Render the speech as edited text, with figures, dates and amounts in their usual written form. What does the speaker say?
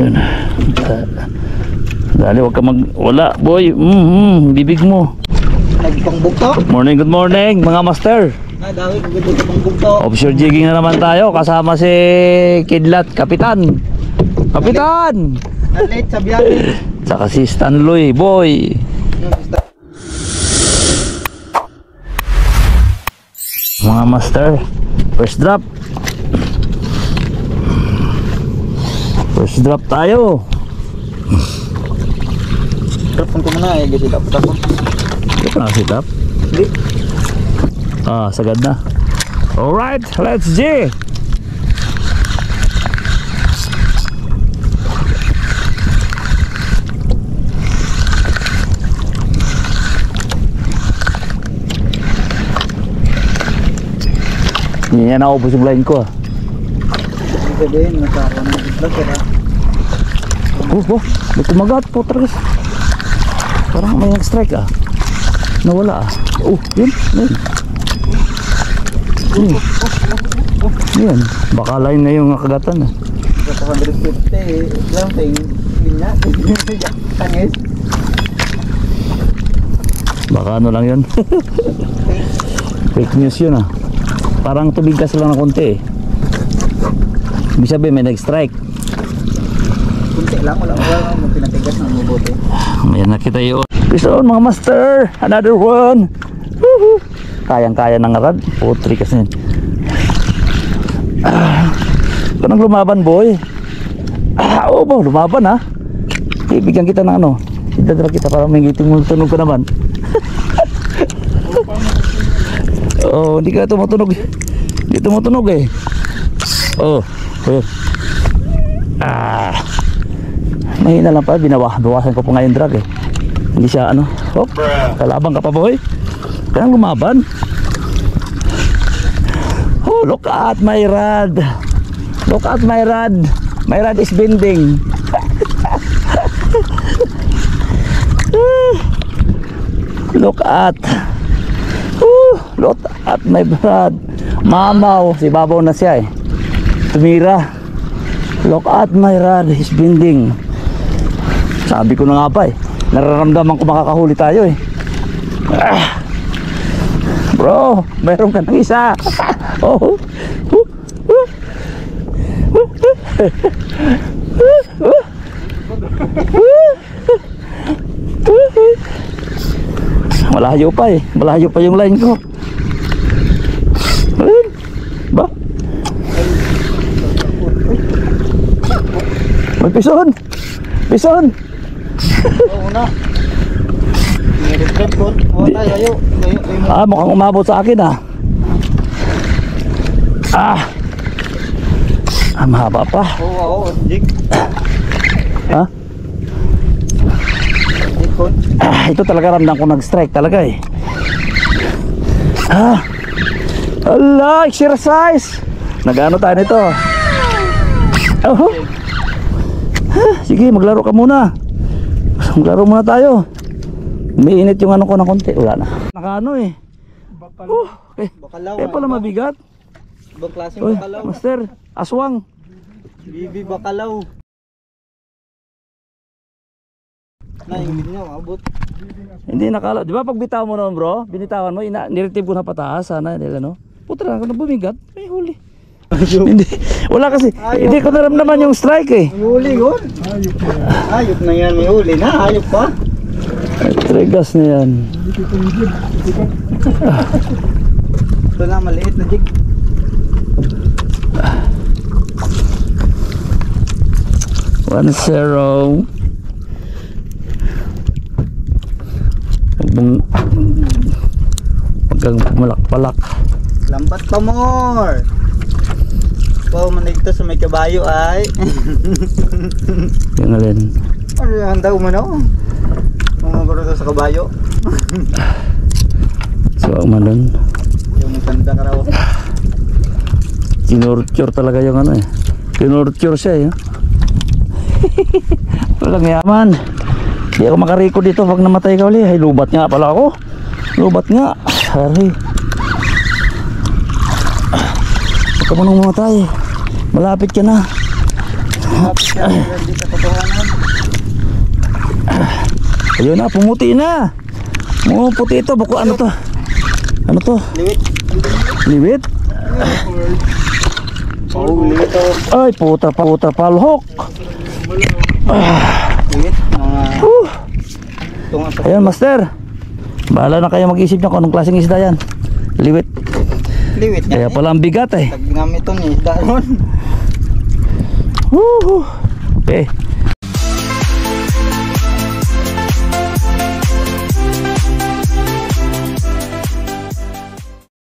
Yun. Dali, wag ka wala boy. Bibig mo. Nagpangbugto. Good morning mga master. Dawi ko gito pangbugto. Offshore jigging na naman tayo kasama si Kidlat, Kapitan. Kapitan. Late sa biyahe. Saka si Stanley, boy. Mga master, first drop. First drop tayo. Telepon ko muna eh, kasi dapat ako. Ito na sit up. Hindi. Ah, sagad na. Alright, let's G. Hindi niya naubos yung line ko ah. Ibig sabihin, nagkaroon ng islas ka. May kumagat po talaga. Parang may nag-strike ah. Nawala ah. Yun. Yan. Baka line na yung nakagatan ah. 150 something. Yun nga. Kanyes. Baka ano lang yun. Fake news yun ah. Parang tubigas lang na konti eh. Ibig sabihin may nag-strike. Kunti lang. Wala mo pinatigas ng mabuti. Ayan na kita yun. Peace on mga master. Another one. Woohoo. Kayang-kaya ng rad. Putri kasi. Ito nang lumaban boy. Bo, lumaban ha. Ibigyan kita ng ano. Idadala kita para may ngiting mo. Tunog ka naman. Hindi ka tumutunog. Hindi tumutunog eh. Mahina lang pa. Bawasan ko pa ngayon drag eh. Hindi siya ano. Kalabang ka pa boy. Kaya lumaban. Look at my rod. Look at my rod. My rod is bending. Look at my rod. Mamaw. Si babaw na siya eh. Tumira. Look at my rod is bending. Sabi ko na nga pa eh. Nararamdaman ko makakahuli tayo eh. Bro, mayroon ka ng isa. Malayo pa eh. Malayo pa yung line ko. Ayun. Ba? May pison. Pison. Oo na. Mukhang umabot sa akin ah. Mahaba pa. Oo, jig. Ha? Ito talaga ramdam ko nag-strike talaga eh. Allah, exercise. Nag-ano tayo nito? Sige, maglaro ka muna. Maglaro muna tayo. Umiinit yung ano ko na konti. Wala na. Nakaano eh. Bakalaw. Pala mabigat. Ibang klaseng bakalaw. Master, aswang. Bibi bakalaw. Hindi niya abot. Hindi nakala. Di ba pag bitaw mo naman bro, binitawan mo, niretrieve ko na pataas. Sana nila no. Putra na ako na bumigat. May huli. Hindi. Wala kasi. Hindi ko naramdaman yung strike eh. May huli yun. Ayop na yan. May huli na. Ayop pa. Trigas na yan. Ito na maliit na jig. One zero. Huwag kang pumalak-palak. Lambat pa more. Wow, manigto sa may kabayo ay. Yan alin. Ano yung handa umano? Mamagaro sa kabayo. So umanon. Yung maganda ka raw. Kinurture talaga yung ano eh. Kinurture siya eh. Walang yaman. Hindi ako makarikod dito pag namatay ka ulit. Ay lubat nga pala ako. Lubat nga. Sorry. Huwag ka munang mamatay. Malapit ka na. Tapos yan, hindi ka katotohanan. Ayun na, pumuti na. Puti ito, bako ano to? Ano to? Liwit. Liwit? Oo, liwit to. Ay, puta palhok. Liwit. Mga tunga sa Ayun, master. Bahala na kayo mag-isip nyo kung anong klaseng isda yan. Liwit. liwit Kaya yan. pala ang bigat eh. Tagnam ito ni isda ron. Woohoo. Okay.